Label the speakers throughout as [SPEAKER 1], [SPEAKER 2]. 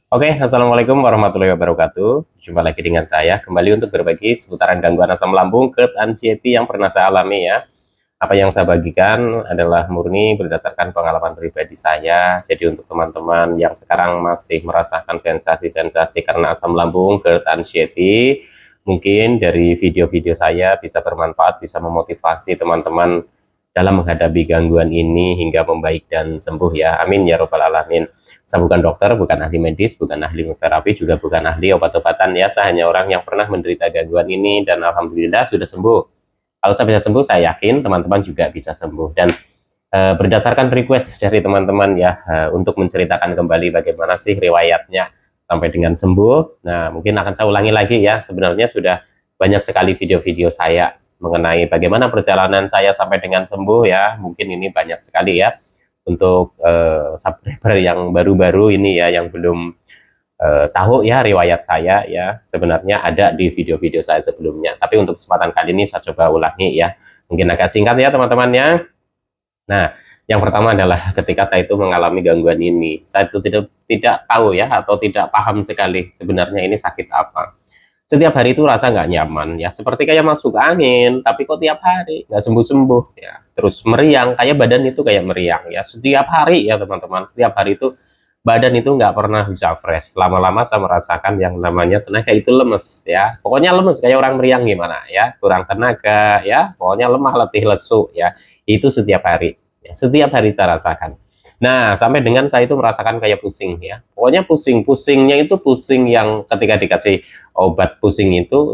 [SPEAKER 1] Oke, assalamualaikum warahmatullahi wabarakatuh. Jumpa lagi dengan saya kembali untuk berbagi seputaran gangguan asam lambung, GERD, anxiety yang pernah saya alami ya. Apa yang saya bagikan adalah murni berdasarkan pengalaman pribadi saya. Jadi untuk teman-teman yang sekarang masih merasakan sensasi-sensasi karena asam lambung, GERD, anxiety, mungkin dari video-video saya bisa bermanfaat, bisa memotivasi teman-teman dalam menghadapi gangguan ini hingga membaik dan sembuh ya. Amin ya robbal alamin. Saya bukan dokter, bukan ahli medis, bukan ahli terapi, juga bukan ahli obat-obatan ya. Saya hanya orang yang pernah menderita gangguan ini dan alhamdulillah sudah sembuh. Kalau saya bisa sembuh, saya yakin teman-teman juga bisa sembuh. Dan berdasarkan request dari teman-teman ya, untuk menceritakan kembali bagaimana sih riwayatnya sampai dengan sembuh. Nah, mungkin akan saya ulangi lagi ya. Sebenarnya sudah banyak sekali video-video saya mengenai bagaimana perjalanan saya sampai dengan sembuh ya. Mungkin ini banyak sekali ya untuk subscriber yang baru-baru ini ya, yang belum tahu ya riwayat saya ya, sebenarnya ada di video-video saya sebelumnya. Tapi untuk kesempatan kali ini saya coba ulangi ya. Mungkin agak singkat ya teman-teman ya. Nah, yang pertama adalah ketika saya itu mengalami gangguan ini, saya itu tidak tahu ya, atau tidak paham sekali sebenarnya ini sakit apa. Setiap hari itu rasa nggak nyaman ya, seperti kayak masuk angin, tapi kok tiap hari nggak sembuh-sembuh ya. Terus meriang, kayak badan itu kayak meriang ya, setiap hari ya teman-teman. Setiap hari itu badan itu nggak pernah bisa fresh. Lama-lama saya merasakan yang namanya tenaga itu lemes ya. Pokoknya lemes kayak orang meriang gimana ya, kurang tenaga ya, pokoknya lemah, letih, lesu ya. Itu setiap hari ya, setiap hari saya rasakan. Nah, sampai dengan saya itu merasakan kayak pusing ya. Pokoknya pusing-pusingnya itu pusing yang ketika dikasih obat pusing itu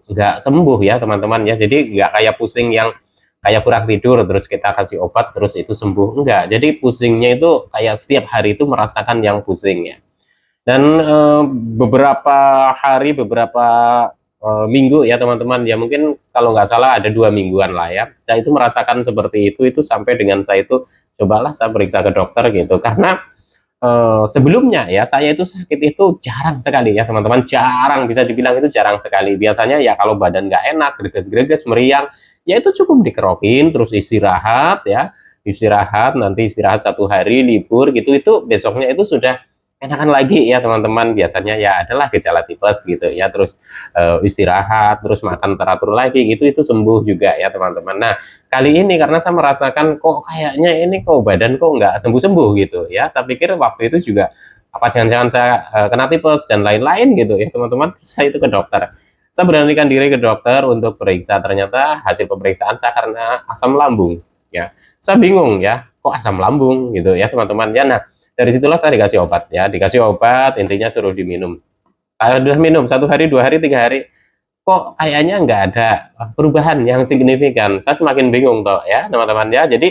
[SPEAKER 1] nggak sembuh ya teman-teman ya. Jadi nggak kayak pusing yang kayak kurang tidur terus kita kasih obat terus itu sembuh, enggak. Jadi pusingnya itu kayak setiap hari itu merasakan yang pusingnya. Dan beberapa hari, beberapa minggu ya teman-teman ya, mungkin kalau nggak salah ada 2 mingguan lah ya, saya itu merasakan seperti itu sampai dengan saya itu cobalah saya periksa ke dokter gitu. Karena sebelumnya ya saya itu sakit itu jarang sekali ya teman-teman, jarang, bisa dibilang itu jarang sekali. Biasanya ya kalau badan nggak enak, greges-greges, meriang, ya itu cukup dikerokin terus istirahat ya, istirahat, nanti istirahat 1 hari libur gitu, itu besoknya itu sudah enakan lagi ya teman-teman. Biasanya ya adalah gejala tipes gitu ya, terus istirahat, terus makan teratur lagi gitu, itu sembuh juga ya teman-teman. Nah, kali ini karena saya merasakan kok kayaknya ini kok badan kok nggak sembuh-sembuh gitu ya, saya pikir waktu itu juga apa jangan-jangan saya kena tipes dan lain-lain gitu ya teman-teman. Saya itu ke dokter, saya beranikan diri ke dokter untuk periksa. Ternyata hasil pemeriksaan saya karena asam lambung ya. Saya bingung ya, kok asam lambung gitu ya teman-teman ya. Nah, dari situlah saya dikasih obat ya, dikasih obat, intinya suruh diminum. Saya udah minum 1 hari, 2 hari, 3 hari, kok kayaknya nggak ada perubahan yang signifikan. Saya semakin bingung toh ya teman-teman ya. Jadi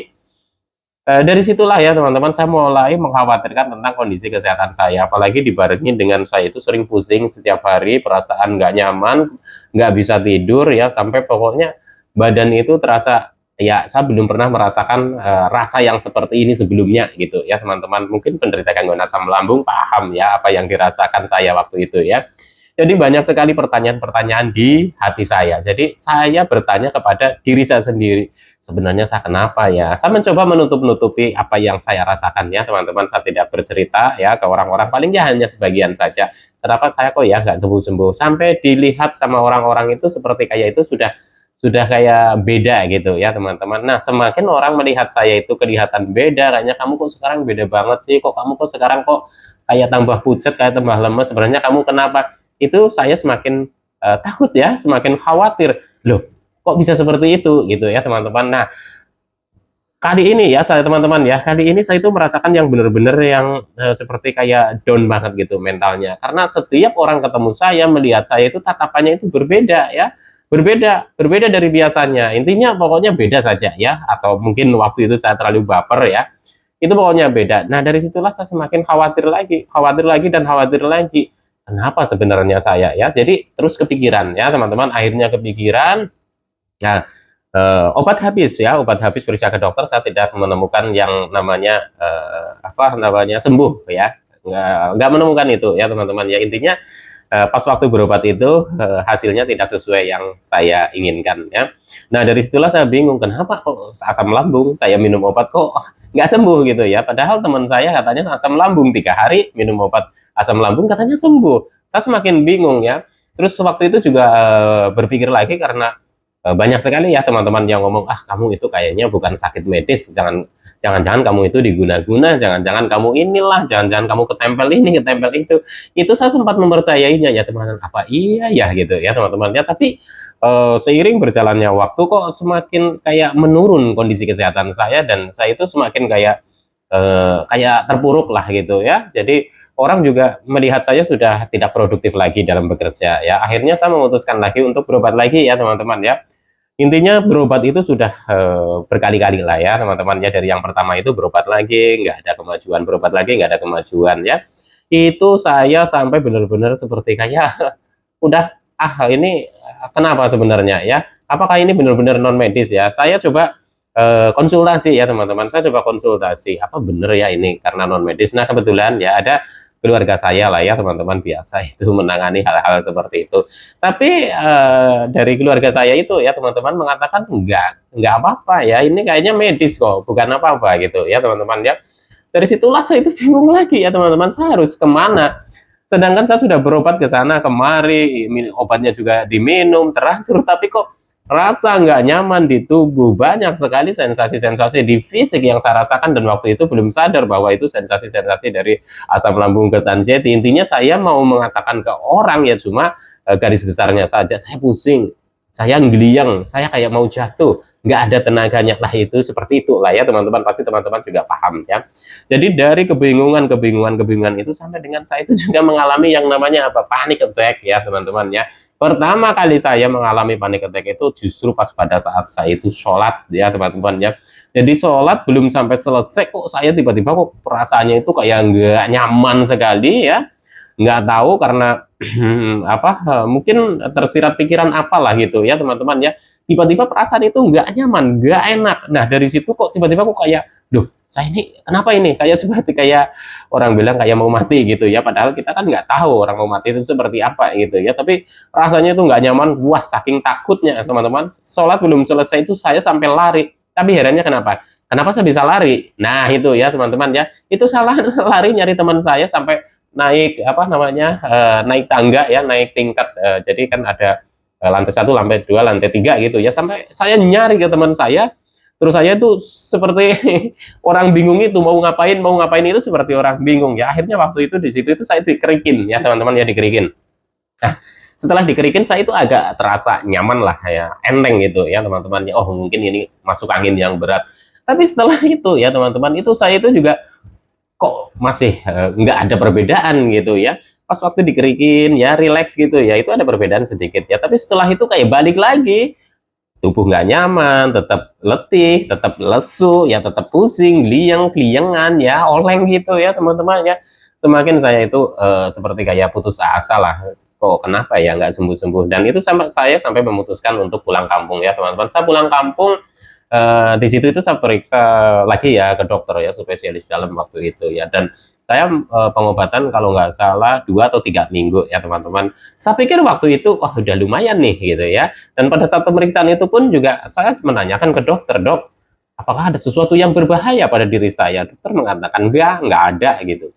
[SPEAKER 1] dari situlah ya teman-teman, saya mulai mengkhawatirkan tentang kondisi kesehatan saya, apalagi dibarengi dengan saya itu sering pusing setiap hari, perasaan nggak nyaman, nggak bisa tidur ya, sampai pokoknya badan itu terasa ya, saya belum pernah merasakan rasa yang seperti ini sebelumnya gitu ya teman-teman. Mungkin penderita gangguan asam lambung paham ya apa yang dirasakan saya waktu itu ya. Jadi banyak sekali pertanyaan-pertanyaan di hati saya. Jadi saya bertanya kepada diri saya sendiri, sebenarnya saya kenapa ya? Saya mencoba menutup-nutupi apa yang saya rasakan ya teman-teman. Saya tidak bercerita ya ke orang-orang, paling ya hanya sebagian saja. Kenapa saya kok ya nggak sembuh-sembuh? Sampai dilihat sama orang-orang itu seperti kayak itu sudah kayak beda gitu ya teman-teman. Nah, semakin orang melihat saya itu kelihatan beda, kayaknya kamu kok sekarang beda banget sih, kok kamu kok sekarang kok kayak tambah pucat, kayak tambah lemes, sebenarnya kamu kenapa? Itu saya semakin takut ya, semakin khawatir. Loh, kok bisa seperti itu gitu ya teman-teman. Nah, kali ini ya saya teman-teman ya, kali ini saya itu merasakan yang benar-benar yang seperti kayak down banget gitu mentalnya. Karena setiap orang ketemu saya, melihat saya itu tatapannya itu berbeda ya. Berbeda dari biasanya. Intinya pokoknya beda saja ya, atau mungkin waktu itu saya terlalu baper ya. Itu pokoknya beda. Nah, dari situlah saya semakin khawatir lagi dan khawatir lagi. Kenapa sebenarnya saya ya? Jadi terus kepikiran ya teman-teman, akhirnya kepikiran. Nah, obat habis ya, obat habis, periksa ke dokter, saya tidak menemukan yang namanya apa namanya sembuh ya, nggak menemukan itu ya teman-teman ya. Intinya pas waktu berobat itu hasilnya tidak sesuai yang saya inginkan ya. Nah dari situlah saya bingung kenapa kok asam lambung saya minum obat kok nggak sembuh gitu ya. Padahal teman saya katanya asam lambung 3 hari minum obat asam lambung katanya sembuh. Saya semakin bingung ya. Terus waktu itu juga berpikir lagi karena banyak sekali ya teman-teman yang ngomong kamu itu kayaknya bukan sakit medis, jangan-jangan kamu itu diguna-guna, jangan-jangan kamu inilah, jangan-jangan kamu ketempel ini ketempel itu saya sempat mempercayainya ya teman-teman, apa iya ya gitu ya teman-teman ya. Tapi seiring berjalannya waktu kok semakin kayak menurun kondisi kesehatan saya, dan saya itu semakin kayak terpuruk lah gitu ya. Jadi orang juga melihat saya sudah tidak produktif lagi dalam bekerja ya. Akhirnya saya memutuskan lagi untuk berobat lagi ya teman-teman ya. Intinya berobat itu sudah berkali-kali lah ya teman-teman ya. Dari yang pertama itu berobat lagi, nggak ada kemajuan, berobat lagi nggak ada kemajuan ya. Itu saya sampai benar-benar seperti kayak udah ini kenapa sebenarnya ya? Apakah ini benar-benar non medis ya? Saya coba konsultasi ya teman-teman. Saya coba konsultasi apa bener ya ini karena non medis. Nah kebetulan ya ada keluarga saya lah ya teman-teman, biasa itu menangani hal-hal seperti itu. Tapi dari keluarga saya itu ya teman-teman mengatakan enggak apa-apa ya, ini kayaknya medis kok, bukan apa-apa gitu ya teman-teman ya. Dari situlah saya itu bingung lagi ya teman-teman, saya harus kemana? Sedangkan saya sudah berobat ke sana kemari, obatnya juga diminum teratur, tapi kok rasa nggak nyaman di tubuh, banyak sekali sensasi-sensasi di fisik yang saya rasakan, dan waktu itu belum sadar bahwa itu sensasi-sensasi dari asam lambung GERD anxiety. Intinya saya mau mengatakan ke orang ya cuma garis besarnya saja, saya pusing, saya ngeliyang, saya kayak mau jatuh, nggak ada tenaganya lah, itu seperti itu lah ya teman-teman, pasti teman-teman juga paham ya. Jadi dari kebingungan itu sampai dengan saya itu juga mengalami yang namanya apa, panic attack ya teman-teman ya. Pertama kali saya mengalami panic attack itu justru pas pada saat saya itu sholat ya teman-teman ya. Jadi sholat belum sampai selesai kok saya tiba-tiba kok perasaannya itu kayak nggak nyaman sekali ya. Nggak tahu karena apa, mungkin tersirat pikiran apalah gitu ya teman-teman ya. Tiba-tiba perasaan itu nggak nyaman, nggak enak. Nah dari situ kok tiba-tiba kok kayak, duh saya ini kenapa ini, kayak seperti kayak orang bilang kayak mau mati gitu ya. Padahal kita kan nggak tahu orang mau mati itu seperti apa gitu ya. Tapi rasanya itu nggak nyaman. Wah saking takutnya teman-teman, sholat belum selesai itu saya sampai lari. Tapi herannya kenapa saya bisa lari? Nah itu ya teman-teman ya, itu salah lari nyari teman saya sampai naik apa namanya, naik tangga ya, naik tingkat. Jadi kan ada lantai 1, lantai 2, lantai 3 gitu ya, sampai saya nyari ke teman saya. Terus saya itu seperti orang bingung, itu mau ngapain itu seperti orang bingung ya. Akhirnya waktu itu di situ itu saya dikerikin ya teman-teman ya, dikerikin. Nah, setelah dikerikin saya itu agak terasa nyaman lah ya, enteng gitu ya teman-teman ya. Oh mungkin ini masuk angin yang berat. Tapi setelah itu ya teman-teman, itu saya itu juga kok masih nggak ada perbedaan gitu ya. Pas waktu dikerikin ya relax gitu ya, itu ada perbedaan sedikit ya. Tapi setelah itu kayak balik lagi, tubuh nggak nyaman, tetap letih, tetap lesu, ya tetap pusing, liang, keliengan, ya oleng gitu ya teman-teman ya. Semakin saya itu seperti kayak putus asa lah, kok kenapa ya nggak sembuh-sembuh. Dan itu saya sampai memutuskan untuk pulang kampung ya teman-teman. Saya pulang kampung, di situ itu saya periksa lagi ya ke dokter ya, spesialis dalam waktu itu ya. Dan saya pengobatan kalau nggak salah 2 atau 3 minggu ya teman-teman. Saya pikir waktu itu wah udah lumayan nih gitu ya. Dan pada saat pemeriksaan itu pun juga saya menanyakan ke dokter, dok, apakah ada sesuatu yang berbahaya pada diri saya? Dokter mengatakan nggak ada gitu.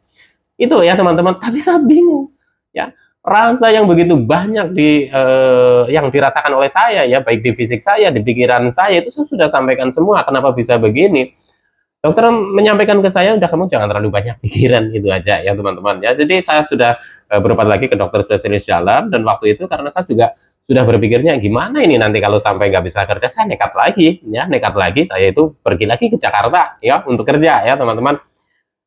[SPEAKER 1] Itu ya teman-teman. Tapi saya bingung ya, rasa yang begitu banyak yang dirasakan oleh saya ya, baik di fisik saya, di pikiran saya, itu saya sudah sampaikan semua. Kenapa bisa begini? Dokter menyampaikan ke saya, udah kamu jangan terlalu banyak pikiran, gitu aja ya teman-teman ya. Jadi saya sudah berobat lagi ke dokter spesialis dalam, dan waktu itu karena saya juga sudah berpikirnya gimana ini nanti kalau sampai nggak bisa kerja, saya nekat lagi ya, nekat lagi saya itu pergi lagi ke Jakarta ya untuk kerja ya teman-teman.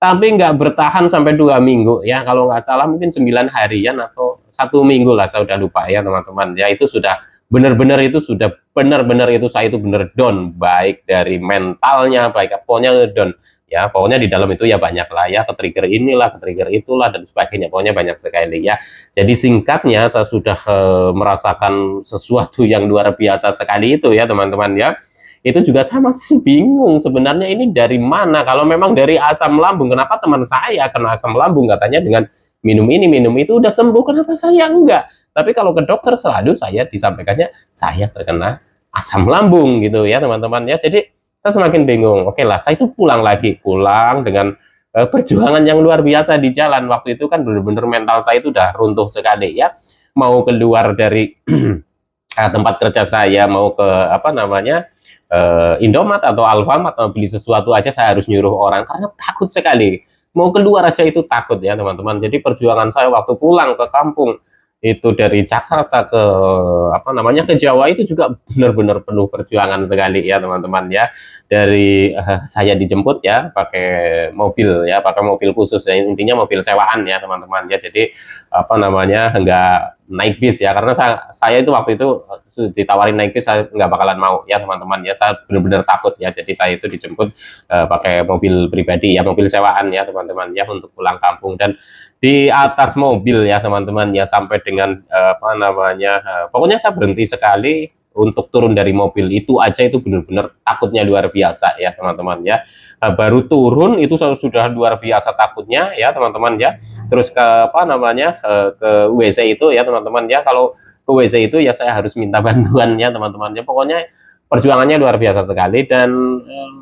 [SPEAKER 1] Tapi nggak bertahan sampai 2 minggu ya, kalau nggak salah mungkin 9 harian atau 1 minggu lah, saya udah lupa ya teman-teman ya. Itu sudah benar-benar itu saya itu bener down, baik dari mentalnya, baik pokoknya down ya. Pokoknya di dalam itu ya banyak lah ya, ke-trigger inilah, ke-trigger itulah, dan sebagainya, pokoknya banyak sekali ya. Jadi singkatnya saya sudah merasakan sesuatu yang luar biasa sekali itu ya teman-teman ya. Itu juga saya masih bingung sebenarnya ini dari mana. Kalau memang dari asam lambung, kenapa teman saya kena asam lambung katanya dengan minum ini minum itu udah sembuh, kenapa saya enggak? Tapi kalau ke dokter selalu saya disampaikannya saya terkena asam lambung gitu ya teman-teman ya. Jadi saya semakin bingung. Oke lah, saya itu pulang dengan perjuangan yang luar biasa di jalan. Waktu itu kan bener-bener mental saya itu udah runtuh sekali ya. Mau keluar dari tempat kerja saya, mau ke apa namanya Indomaret atau Alfamart atau beli sesuatu aja saya harus nyuruh orang karena takut sekali. Mau keluar aja itu takut ya teman-teman. Jadi perjuangan saya waktu pulang ke kampung itu dari Jakarta ke apa namanya ke Jawa itu juga benar-benar penuh perjuangan sekali ya teman-teman ya. Dari saya dijemput ya pakai mobil ya, pakai mobil khusus ya, intinya mobil sewaan ya teman-teman ya. Jadi apa namanya enggak naik bis ya, karena saya itu waktu itu ditawarin naik bis saya nggak bakalan mau ya teman-teman ya, saya benar-benar takut ya. Jadi saya itu dijemput pakai mobil pribadi ya, mobil sewaan ya teman-teman ya untuk pulang kampung. Dan di atas mobil ya teman-teman ya sampai dengan apa namanya pokoknya saya berhenti sekali untuk turun dari mobil. Itu aja itu benar-benar takutnya luar biasa ya teman-teman ya. Baru turun itu sudah luar biasa takutnya ya teman-teman ya. Terus ke apa namanya ke WC itu ya teman-teman ya, kalau ke WC itu ya saya harus minta bantuan ya teman-teman ya. Pokoknya perjuangannya luar biasa sekali. Dan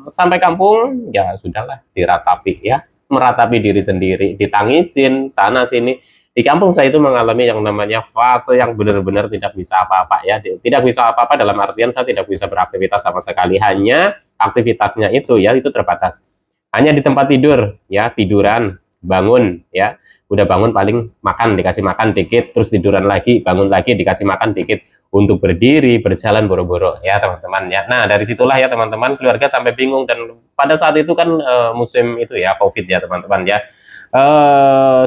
[SPEAKER 1] sampai kampung ya sudahlah, diratapi ya, meratapi diri sendiri, ditangisin sana sini. Di kampung saya itu mengalami yang namanya fase yang benar-benar tidak bisa apa-apa ya. Tidak bisa apa-apa dalam artian saya tidak bisa beraktivitas sama sekali, hanya aktivitasnya itu ya itu terbatas. Hanya di tempat tidur ya, tiduran, bangun ya. Udah bangun paling makan, dikasih makan dikit, terus tiduran lagi, bangun lagi, dikasih makan dikit. Untuk berdiri, berjalan boro-boro ya teman-teman ya. Nah dari situlah ya teman-teman keluarga sampai bingung. Dan pada saat itu kan musim itu ya COVID ya teman-teman ya.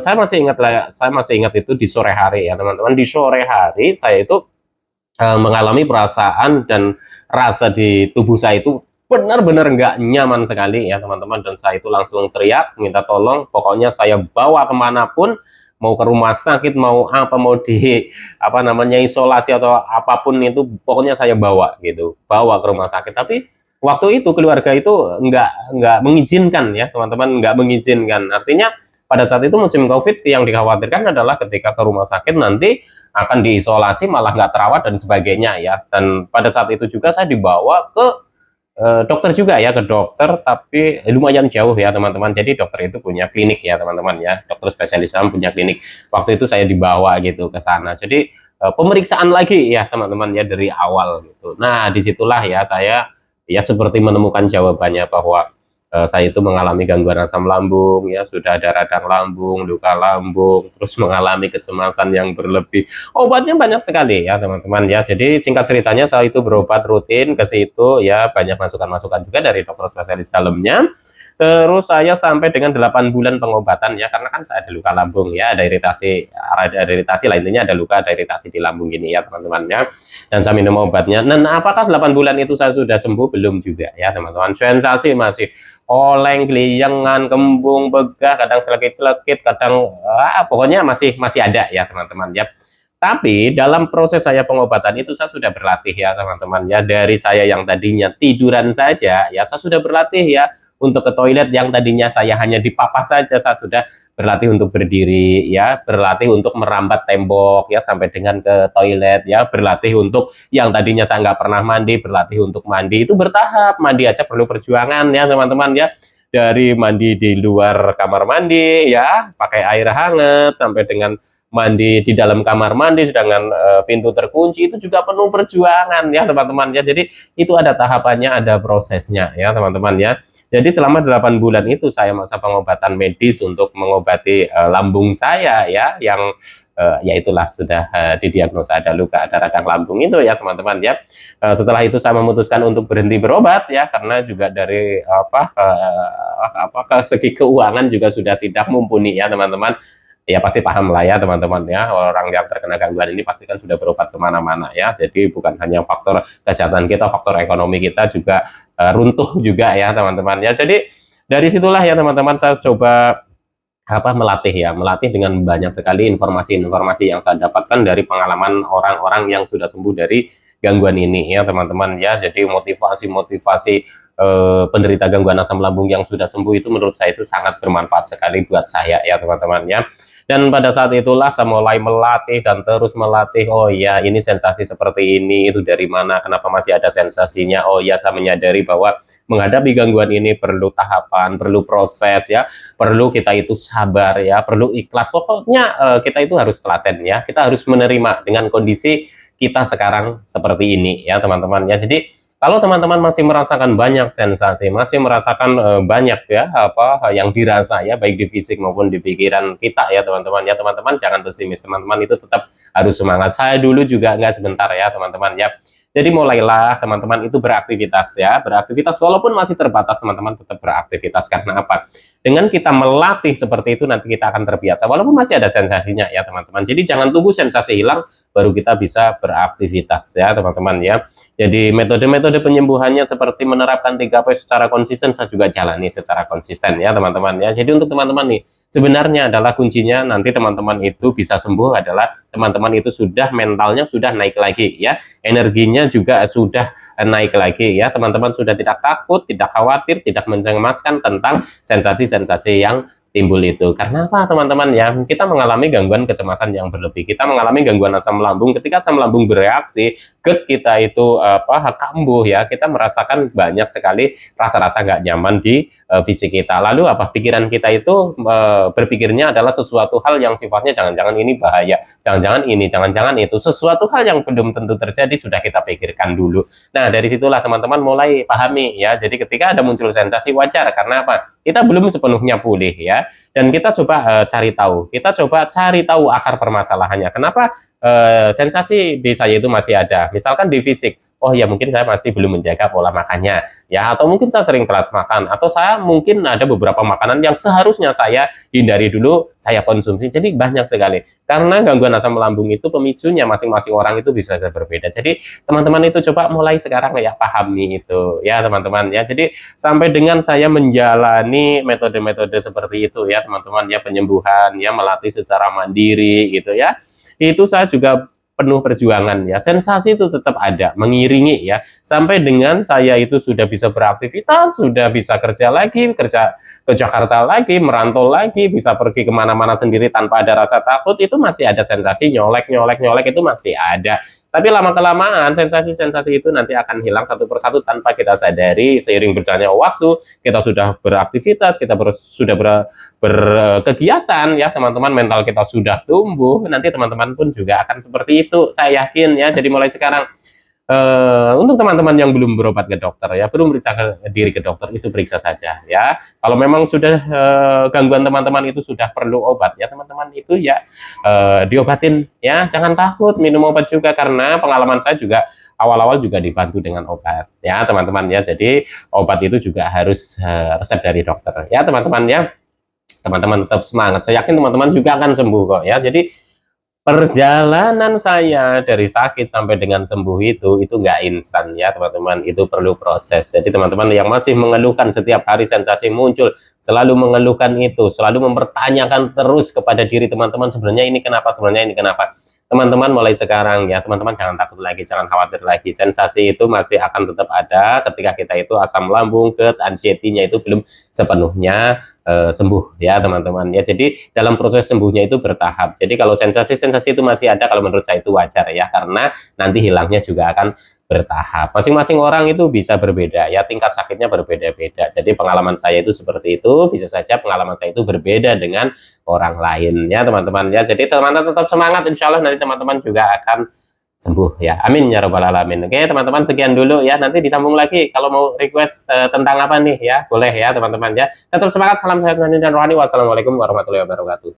[SPEAKER 1] Saya masih ingat lah, saya masih ingat itu di sore hari ya teman-teman. Di sore hari saya itu mengalami perasaan dan rasa di tubuh saya itu benar-benar nggak nyaman sekali ya teman-teman. Dan saya itu langsung teriak minta tolong, pokoknya saya bawa kemanapun, mau ke rumah sakit, mau apa, mau di apa namanya isolasi atau apapun itu, pokoknya saya bawa gitu, bawa ke rumah sakit. Tapi waktu itu keluarga itu nggak mengizinkan ya teman-teman, nggak mengizinkan. Artinya pada saat itu musim COVID yang dikhawatirkan adalah ketika ke rumah sakit nanti akan diisolasi, malah nggak terawat dan sebagainya ya. Dan pada saat itu juga saya dibawa ke dokter juga ya, ke dokter, tapi lumayan jauh ya teman-teman. Jadi dokter itu punya klinik ya teman-teman ya, dokter spesialis dalam punya klinik. Waktu itu saya dibawa gitu ke sana. Jadi pemeriksaan lagi ya teman-teman ya dari awal gitu. Nah disitulah ya saya ya seperti menemukan jawabannya bahwa saya itu mengalami gangguan asam lambung ya, sudah ada radang lambung, luka lambung, terus mengalami kecemasan yang berlebih. Obatnya banyak sekali ya teman-teman ya. Jadi singkat ceritanya saya itu berobat rutin ke situ ya, banyak masukan-masukan juga dari dokter spesialis dalamnya. Terus saya sampai dengan 8 bulan pengobatan ya, karena kan saya ada luka lambung ya, ada iritasi lah, intinya ada luka, ada iritasi di lambung gini ya teman-teman ya. Dan saya minum obatnya. Dan apakah 8 bulan itu saya sudah sembuh? Belum juga ya teman-teman. Sensasi masih oleng, keliengan, kembung, begah, kadang celekit-celekit, kadang pokoknya masih ada ya teman-teman ya. Tapi dalam proses saya pengobatan itu saya sudah berlatih ya teman-teman ya. Dari saya yang tadinya tiduran saja ya, saya sudah berlatih ya untuk ke toilet. Yang tadinya saya hanya di papas saja, saya sudah berlatih untuk berdiri ya, berlatih untuk merambat tembok ya sampai dengan ke toilet ya, berlatih untuk yang tadinya saya nggak pernah mandi, berlatih untuk mandi. Itu bertahap, mandi aja perlu perjuangan ya teman-teman ya. Dari mandi di luar kamar mandi ya pakai air hangat, sampai dengan mandi di dalam kamar mandi sedangkan pintu terkunci, itu juga penuh perjuangan ya teman-teman ya. Jadi itu ada tahapannya, ada prosesnya ya teman-teman ya. Jadi selama 8 bulan itu saya masa pengobatan medis untuk mengobati lambung saya ya, yang ya itulah sudah didiagnosa ada luka, ada radang lambung itu ya teman-teman ya. Setelah itu saya memutuskan untuk berhenti berobat ya, karena juga dari ke segi keuangan juga sudah tidak mumpuni ya teman-teman. Ya pasti paham lah ya teman-teman ya, orang yang terkena gangguan ini pasti kan sudah berobat kemana-mana ya. Jadi bukan hanya faktor kesehatan kita, faktor ekonomi kita juga runtuh juga ya teman-teman ya. Jadi dari situlah ya teman-teman saya coba melatih dengan banyak sekali informasi-informasi yang saya dapatkan dari pengalaman orang-orang yang sudah sembuh dari gangguan ini ya teman-teman ya. Jadi motivasi-motivasi penderita gangguan asam lambung yang sudah sembuh itu menurut saya itu sangat bermanfaat sekali buat saya ya teman-teman ya. Dan pada saat itulah saya mulai melatih dan terus melatih. Oh ya, ini sensasi seperti ini, itu dari mana, kenapa masih ada sensasinya. Oh ya, saya menyadari bahwa menghadapi gangguan ini perlu tahapan, perlu proses ya, perlu kita itu sabar ya, perlu ikhlas. Pokoknya kita itu harus telaten ya, kita harus menerima dengan kondisi kita sekarang seperti ini ya teman-teman ya. Jadi kalau teman-teman masih merasakan banyak sensasi, masih merasakan banyak ya apa yang dirasa ya, baik di fisik maupun di pikiran kita ya teman-teman ya, teman-teman jangan pesimis, teman-teman itu tetap harus semangat. Saya dulu juga nggak sebentar ya teman-teman ya. Jadi mulailah teman-teman itu beraktivitas ya, beraktivitas walaupun masih terbatas, teman-teman tetap beraktivitas. Karena apa? Dengan kita melatih seperti itu nanti kita akan terbiasa walaupun masih ada sensasinya ya teman-teman. Jadi jangan tunggu sensasi hilang baru kita bisa beraktivitas ya teman-teman ya. Jadi metode-metode penyembuhannya seperti menerapkan 3P secara konsisten, saya juga jalani secara konsisten ya teman-teman ya. Jadi untuk teman-teman nih, sebenarnya adalah kuncinya nanti teman-teman itu bisa sembuh adalah teman-teman itu sudah mentalnya sudah naik lagi ya, energinya juga sudah naik lagi ya, teman-teman sudah tidak takut, tidak khawatir, tidak mencemaskan tentang sensasi-sensasi yang timbul itu. Karena apa teman-teman ya, kita mengalami gangguan kecemasan yang berlebih, kita mengalami gangguan asam lambung. Ketika asam lambung bereaksi, gut kita itu kambuh ya, kita merasakan banyak sekali rasa-rasa nggak nyaman di fisik kita. Lalu apa, pikiran kita itu berpikirnya adalah sesuatu hal yang sifatnya jangan-jangan ini bahaya, jangan-jangan ini, jangan-jangan itu, sesuatu hal yang belum tentu terjadi sudah kita pikirkan dulu. Nah dari situlah teman-teman mulai pahami ya. Jadi ketika ada muncul sensasi, wajar, karena apa, kita belum sepenuhnya pulih ya, dan kita coba cari tahu akar permasalahannya. Kenapa sensasi di saya itu masih ada? Misalkan di fisik, oh ya mungkin saya masih belum menjaga pola makannya ya, atau mungkin saya sering telat makan, atau saya mungkin ada beberapa makanan yang seharusnya saya hindari dulu saya konsumsi. Jadi banyak sekali, karena gangguan asam lambung itu pemicunya masing-masing orang itu bisa berbeda. Jadi teman-teman itu coba mulai sekarang ya, pahami itu ya teman-teman ya. Jadi sampai dengan saya menjalani metode-metode seperti itu ya teman-teman ya, penyembuhan ya, melatih secara mandiri gitu ya, itu saya juga penuh perjuangan ya. Sensasi itu tetap ada mengiringi ya, sampai dengan saya itu sudah bisa beraktivitas, sudah bisa kerja lagi, kerja ke Jakarta lagi, merantau lagi, bisa pergi kemana-mana sendiri tanpa ada rasa takut. Itu masih ada sensasi nyolek itu masih ada. Tapi lama-kelamaan sensasi-sensasi itu nanti akan hilang satu persatu tanpa kita sadari. Seiring berjalannya waktu, kita sudah beraktivitas, kita sudah berkegiatan ya teman-teman, mental kita sudah tumbuh, nanti teman-teman pun juga akan seperti itu, saya yakin ya. Jadi mulai sekarang untuk teman-teman yang belum berobat ke dokter ya, belum periksa diri ke dokter, itu periksa saja ya. Kalau memang sudah gangguan teman-teman itu sudah perlu obat ya teman-teman, itu ya diobatin ya, jangan takut minum obat juga, karena pengalaman saya juga awal-awal juga dibantu dengan obat ya teman-teman ya. Jadi obat itu juga harus resep dari dokter ya teman-teman ya. Teman-teman tetap semangat, saya yakin teman-teman juga akan sembuh kok ya. Jadi perjalanan saya dari sakit sampai dengan sembuh itu nggak instan ya teman-teman, itu perlu proses. Jadi teman-teman yang masih mengeluhkan setiap hari sensasi muncul, selalu mengeluhkan itu, selalu mempertanyakan terus kepada diri teman-teman, sebenarnya ini kenapa, sebenarnya ini kenapa. Teman-teman mulai sekarang ya teman-teman jangan takut lagi, jangan khawatir lagi. Sensasi itu masih akan tetap ada ketika kita itu asam lambung, GERD, anxiety-nya itu belum sepenuhnya sembuh ya teman-teman ya. Jadi dalam proses sembuhnya itu bertahap. Jadi kalau sensasi-sensasi itu masih ada, kalau menurut saya itu wajar ya, karena nanti hilangnya juga akan bertahap. Masing-masing orang itu bisa berbeda ya, tingkat sakitnya berbeda-beda. Jadi pengalaman saya itu seperti itu, bisa saja pengalaman saya itu berbeda dengan orang lain ya teman-teman ya. Jadi teman-teman tetap semangat, insya Allah nanti teman-teman juga akan sembuh ya, amin ya robbal alamin. Oke teman-teman, sekian dulu ya, nanti disambung lagi kalau mau request tentang apa nih ya, boleh ya teman-teman ya. Tetap semangat, salam sehat dan rohani. Wassalamualaikum warahmatullahi wabarakatuh.